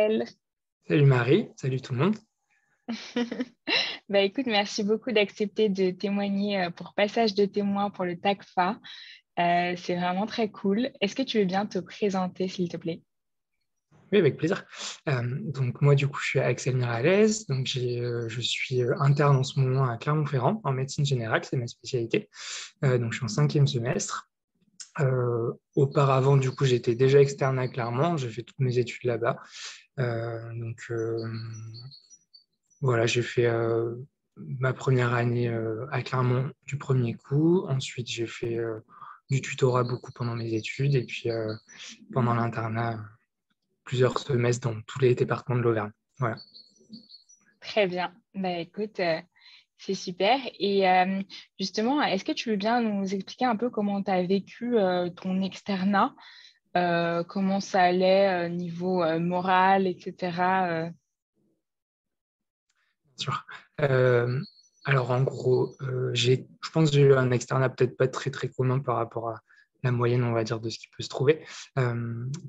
Axel. Salut Marie, salut tout le monde. Écoute, merci beaucoup d'accepter de témoigner pour passage de témoin pour le TACFA. C'est vraiment très cool. Est-ce que tu veux bien te présenter, s'il te plaît? Oui, avec plaisir. Donc moi, du coup, je suis Axel Miralles. Donc je suis interne en ce moment à Clermont-Ferrand en médecine générale, c'est ma spécialité. Donc je suis en 5e semestre. Auparavant, du coup, j'étais déjà externe à Clermont. J'ai fait toutes mes études là-bas. Voilà, j'ai fait ma première année à Clermont du premier coup. Ensuite, j'ai fait du tutorat beaucoup pendant mes études. Et puis pendant l'internat, plusieurs semestres dans tous les départements de l'Auvergne. Voilà. Très bien. Écoute, c'est super. Et justement, est-ce que tu veux bien nous expliquer un peu comment tu as vécu ton externat, comment ça allait niveau moral, etc. Bien sûr. Alors en gros, je pense que j'ai eu un externat peut-être pas très très commun par rapport à la moyenne, on va dire, de ce qui peut se trouver.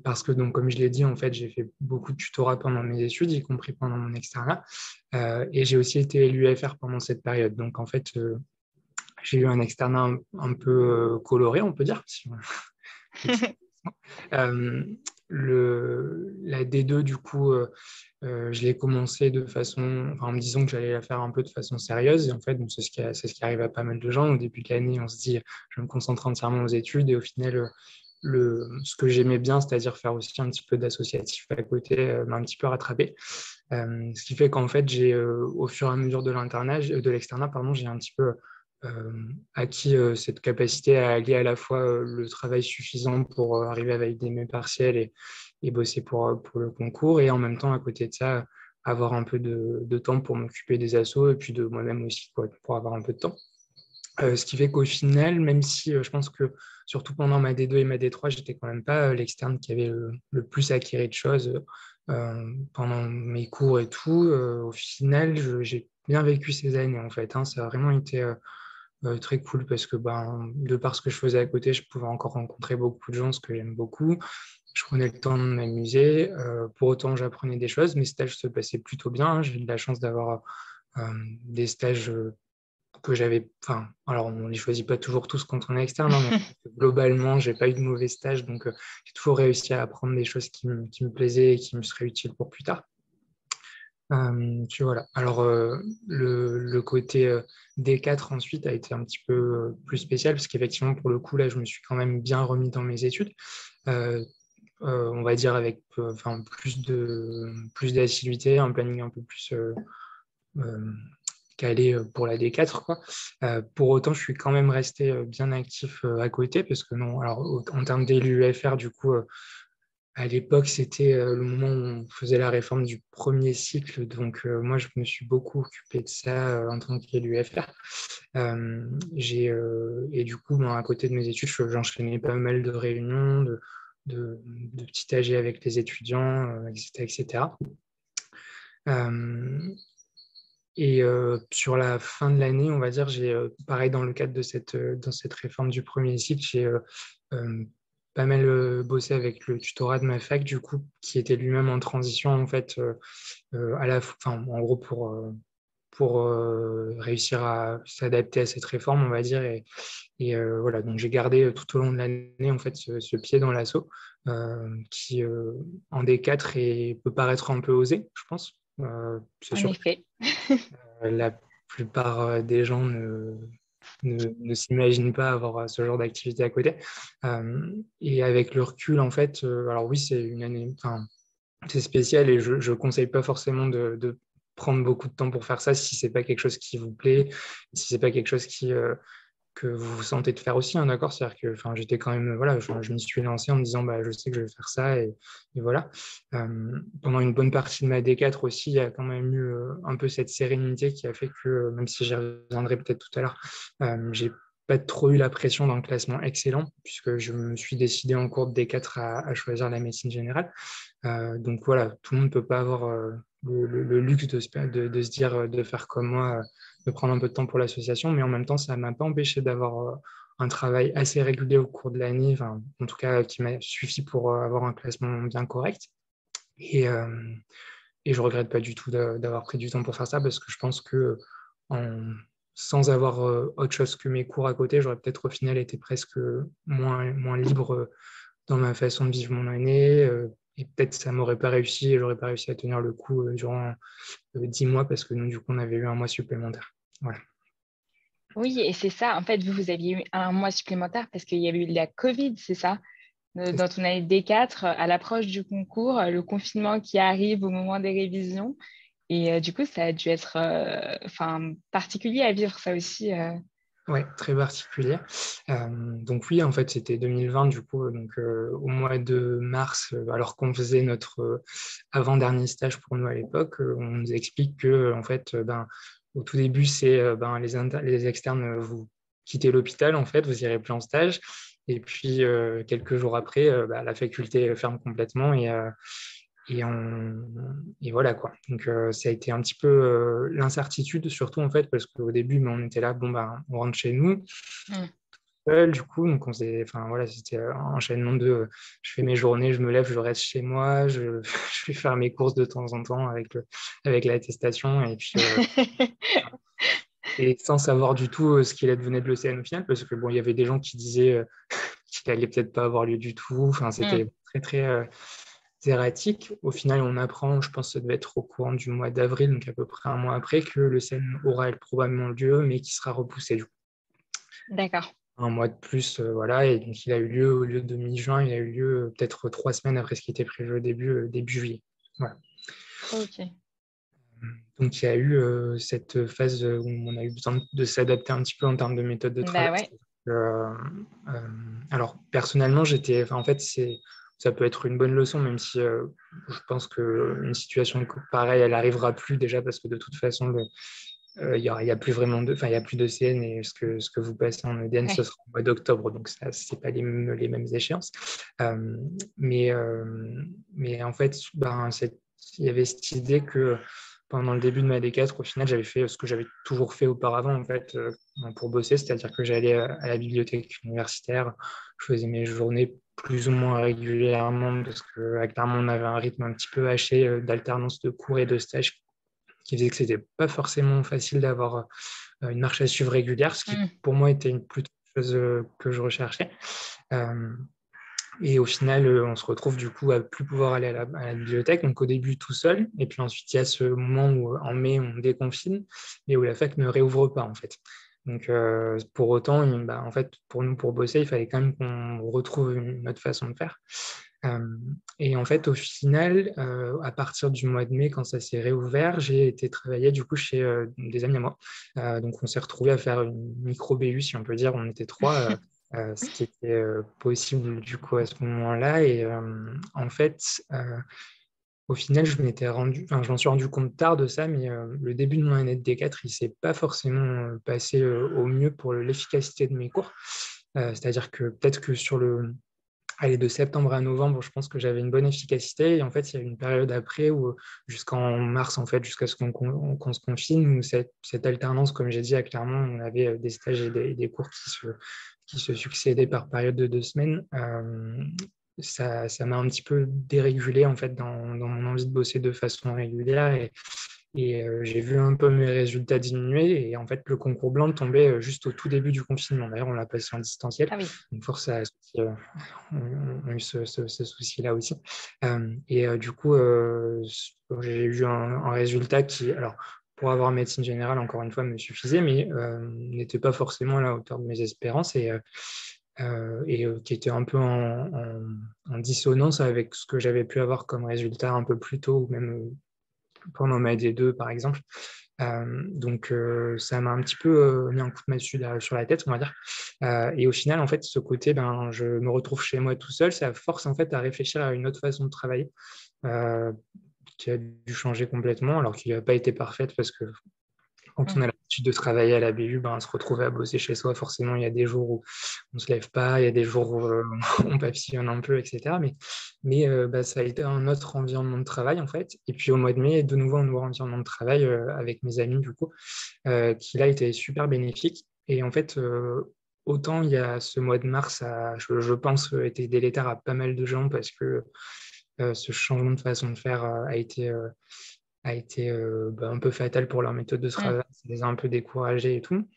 Parce que donc, comme je l'ai dit, en fait, j'ai fait beaucoup de tutorat pendant mes études, y compris pendant mon externat. Et j'ai aussi été élu FR pendant cette période. Donc en fait, j'ai eu un externat un peu coloré, on peut dire. Euh, la D2, du coup, je l'ai commencé en me disant que j'allais la faire un peu de façon sérieuse. Et en fait, c'est ce qui arrive à pas mal de gens. Au début de l'année, on se dit, je vais me concentrer entièrement aux études. Et au final, ce que j'aimais bien, c'est-à-dire faire aussi un petit peu d'associatif à côté, m'a un petit peu rattrapé. Ce qui fait qu'en fait, au fur et à mesure de l'externat, pardon, j'ai un petit peu acquis cette capacité à allier à la fois le travail suffisant pour arriver à valider mes partiels et bosser pour le concours, et en même temps, à côté de ça, avoir un peu de temps pour m'occuper des assos et puis de moi-même aussi, quoi, pour avoir un peu de temps. Ce qui fait qu'au final, même si je pense que surtout pendant ma D2 et ma D3, j'étais quand même pas l'externe qui avait le plus acquis de choses pendant mes cours et tout, au final, j'ai bien vécu ces années en fait, hein. Ça a vraiment été très cool parce que de par ce que je faisais à côté, je pouvais encore rencontrer beaucoup de gens, ce que j'aime beaucoup. Je prenais le temps de m'amuser. Pour autant, j'apprenais des choses. Mes stages se passaient plutôt bien, hein. J'ai eu de la chance d'avoir des stages que j'avais. Enfin, alors on ne les choisit pas toujours tous quand on est externe, hein, mais globalement, j'ai pas eu de mauvais stages. Donc, j'ai toujours réussi à apprendre des choses qui me plaisaient et qui me seraient utiles pour plus tard. Puis voilà. Alors, le côté D4 ensuite a été un petit peu plus spécial parce qu'effectivement, pour le coup, là, je me suis quand même bien remis dans mes études. Euh, on va dire avec plus d'assiduité, un planning un peu plus euh, calé pour la D4, quoi. Pour autant, je suis quand même resté bien actif à côté parce que non, alors en termes d'élu UFR, du coup, à l'époque, c'était le moment où on faisait la réforme du premier cycle. Donc, moi, je me suis beaucoup occupé de ça en tant qu'élu FR. Et du coup, à côté de mes études, j'enchaînais pas mal de réunions, de petits AG avec les étudiants, etc., etc. Euh, sur la fin de l'année, on va dire, pareil, dans le cadre dans cette réforme du premier cycle, j'ai euh, pas mal bossé avec le tutorat de ma fac, du coup, qui était lui-même en transition, en fait, en gros, pour réussir à s'adapter à cette réforme, on va dire. Voilà, donc j'ai gardé tout au long de l'année, en fait, ce pied dans l'assaut, qui, en D4, peut paraître un peu osé, je pense. C'est En sûr. effet. La plupart des gens ne s'imaginent pas avoir ce genre d'activité à côté. Et avec le recul, en fait, alors oui, c'est une année, enfin, c'est spécial et je ne conseille pas forcément de prendre beaucoup de temps pour faire ça si c'est pas quelque chose qui vous plaît, si c'est pas quelque chose que vous vous sentez de faire aussi, hein, d'accord? C'est-à-dire que enfin, j'étais quand même, voilà, je m'y suis lancé en me disant, je sais que je vais faire ça, et voilà. Pendant une bonne partie de ma D4 aussi, il y a quand même eu un peu cette sérénité qui a fait que, même si j'y reviendrai peut-être tout à l'heure, j'ai pas trop eu la pression dans le classement excellent, puisque je me suis décidé en cours de D4 à choisir la médecine générale. Donc voilà, tout le monde ne peut pas avoir le luxe de se dire, de faire comme moi, de prendre un peu de temps pour l'association, mais en même temps, ça ne m'a pas empêché d'avoir un travail assez régulier au cours de l'année, enfin, en tout cas qui m'a suffi pour avoir un classement bien correct. Et, et je ne regrette pas du tout d'avoir pris du temps pour faire ça parce que je pense que sans avoir autre chose que mes cours à côté, j'aurais peut-être au final été presque moins libre dans ma façon de vivre mon année. Et peut-être ça m'aurait pas réussi et j'aurais pas réussi à tenir le coup durant 10 mois parce que nous, du coup, on avait eu un mois supplémentaire. Voilà. Oui, et c'est ça. En fait, vous aviez eu un mois supplémentaire parce qu'il y avait eu la Covid, c'est ça? Dans ton année D4, à l'approche du concours, le confinement qui arrive au moment des révisions. Et du coup, ça a dû être particulier à vivre, ça aussi. Ouais, très particulier. Donc oui, en fait, c'était 2020, du coup, donc au mois de mars, alors qu'on faisait notre avant-dernier stage pour nous à l'époque, on nous explique que, en fait, au tout début, c'est les externes, vous quittez l'hôpital, en fait, vous irez plus en stage. Et puis, quelques jours après, la faculté ferme complètement et voilà quoi. Donc ça a été un petit peu l'incertitude surtout en fait parce qu'au début on était là, on rentre chez nous Mm. seul du coup, donc on faisait, enfin voilà, c'était un enchaînement de je fais mes journées, je me lève, je reste chez moi, je vais faire mes courses de temps en temps avec l'attestation et puis et sans savoir du tout ce qu'il advenait de l'OCN au final parce que bon il y avait des gens qui disaient qu'il allait peut-être pas avoir lieu du tout, enfin Mm. c'était très très erratique. Au final, on apprend, je pense que ça devait être au courant du mois d'avril, donc à peu près un mois après, que le scène aura probablement lieu, mais qui sera repoussé du coup. D'accord. Un mois de plus, voilà. Et donc, il a eu lieu au lieu de mi-juin, il a eu lieu peut-être 3 semaines après ce qui était prévu au début juillet. Voilà. Ok. Donc, il y a eu cette phase où on a eu besoin de s'adapter un petit peu en termes de méthode de travail. Bah ouais. Euh, euh, alors, personnellement, en fait, ça peut être une bonne leçon, même si je pense qu'une situation pareille, elle n'arrivera plus déjà parce que de toute façon, il y a plus vraiment il y a plus de CN et ce que vous passez en EDN, ce Ouais. sera au mois d'octobre, donc ça, c'est pas les mêmes échéances. Euh, mais, euh, mais en fait, il y avait cette idée que pendant le début de ma D4, au final, j'avais fait ce que j'avais toujours fait auparavant en fait, pour bosser, c'est-à-dire que j'allais à la bibliothèque universitaire, je faisais mes journées plus ou moins régulièrement parce que clairement, on avait un rythme un petit peu haché d'alternance de cours et de stages qui faisait que c'était pas forcément facile d'avoir une marche à suivre régulière, ce qui Mm. pour moi était plutôt une chose que je recherchais. Euh, et au final, on se retrouve du coup à plus pouvoir aller à la bibliothèque. Donc au début tout seul, et puis ensuite il y a ce moment où en mai on déconfine, mais où la fac ne réouvre pas en fait. Donc pour autant, en fait, pour nous pour bosser, il fallait quand même qu'on retrouve une autre façon de faire. Euh, et en fait, au final, à partir du mois de mai, quand ça s'est réouvert, j'ai été travailler du coup chez des amis à moi. Donc on s'est retrouvés à faire une micro-BU, si on peut dire. On était trois. Ce qui était possible du coup à ce moment-là. Et en fait, au final, je m'en suis rendu compte tard de ça, mais le début de mon année de D4, il s'est pas forcément passé au mieux pour l'efficacité de mes cours. C'est-à-dire que peut-être que allez, de septembre à novembre, je pense que j'avais une bonne efficacité. Et en fait, il y a eu une période après où, jusqu'en mars, en fait, jusqu'à ce qu'on se confine, où cette alternance, comme j'ai dit, à Clermont, on avait des stages et des cours qui se succédaient par période de 2 semaines. Ça m'a un petit peu dérégulé, en fait, dans mon envie de bosser de façon régulière. Et j'ai vu un peu mes résultats diminuer. Et en fait, le concours blanc tombait juste au tout début du confinement. D'ailleurs, on l'a passé en distanciel. Ah oui. Donc, force à on a eu ce souci-là aussi. Et du coup, j'ai eu un résultat qui, alors, pour avoir médecine générale, encore une fois, me suffisait, mais n'était pas forcément à la hauteur de mes espérances et qui était un peu en dissonance avec ce que j'avais pu avoir comme résultat un peu plus tôt, ou même pendant ma D2, par exemple. Donc, ça m'a un petit peu mis un coup de massue sur la tête, on va dire. Et au final, en fait, ce côté, je me retrouve chez moi tout seul, ça force en fait à réfléchir à une autre façon de travailler euh, qui a dû changer complètement, alors qu'il n'a pas été parfaite parce que quand on Mm. a l'habitude de travailler à la BU, se retrouver à bosser chez soi, forcément, il y a des jours où on ne se lève pas, il y a des jours où on papillonne un peu, etc. Mais ça a été un autre environnement de travail, en fait. Et puis au mois de mai, de nouveau, un nouveau environnement de travail avec mes amis, du coup, qui là était super bénéfique. Et en fait, autant il y a ce mois de mars, je pense, été délétère à pas mal de gens parce que ce changement de façon de faire a été un peu fatal pour leur méthode de travail. Ça les a un peu découragés et tout.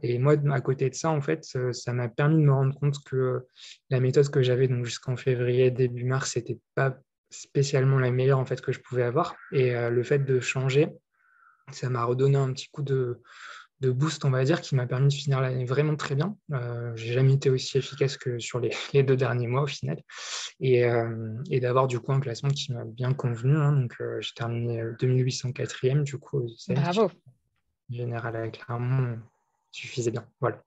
Et moi, à côté de ça, en fait, ça m'a permis de me rendre compte que la méthode que j'avais donc jusqu'en février, début mars, c'était pas spécialement la meilleure en fait que je pouvais avoir. Et le fait de changer, ça m'a redonné un petit coup de boost, on va dire, qui m'a permis de finir l'année vraiment très bien. J'ai jamais été aussi efficace que sur les 2 derniers mois au final. Et d'avoir du coup un classement qui m'a bien convenu, hein. Donc, j'ai terminé 2804e du coup au CEN, Bravo. général à Clermont, suffisait bien. Voilà.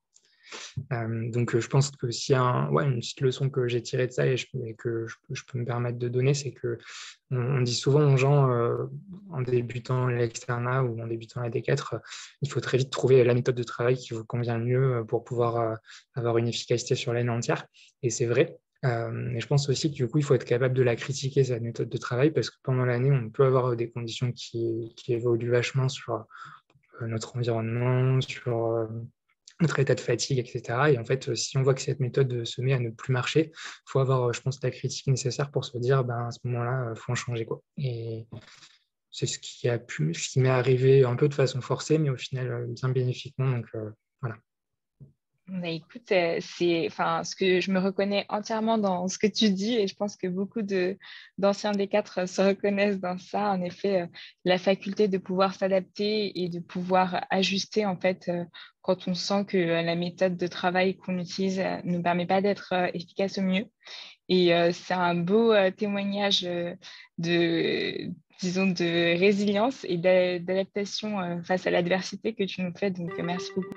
Donc, je pense que s'il y a une petite leçon que j'ai tirée de ça et que je peux me permettre de donner, c'est que on dit souvent aux gens, en débutant l'externat ou en débutant la D4, il faut très vite trouver la méthode de travail qui vous convient le mieux pour pouvoir avoir une efficacité sur l'année entière. Et c'est vrai. Et je pense aussi que du coup, il faut être capable de la critiquer, cette méthode de travail, parce que pendant l'année, on peut avoir des conditions qui évoluent vachement sur notre environnement, sur notre état de fatigue, etc. Et en fait, si on voit que cette méthode se met à ne plus marcher, il faut avoir, je pense, la critique nécessaire pour se dire, à ce moment-là, il faut en changer, quoi. Et c'est ce qui m'est arrivé un peu de façon forcée, mais au final, bien bénéfiquement. Donc, voilà. Bah, écoute, ce que je me reconnais entièrement dans ce que tu dis et je pense que beaucoup d'anciens D4 se reconnaissent dans ça. En effet, la faculté de pouvoir s'adapter et de pouvoir ajuster en fait quand on sent que la méthode de travail qu'on utilise ne nous permet pas d'être efficace au mieux. Et c'est un beau témoignage disons, de résilience et d'adaptation face à l'adversité que tu nous fais. Donc, merci beaucoup.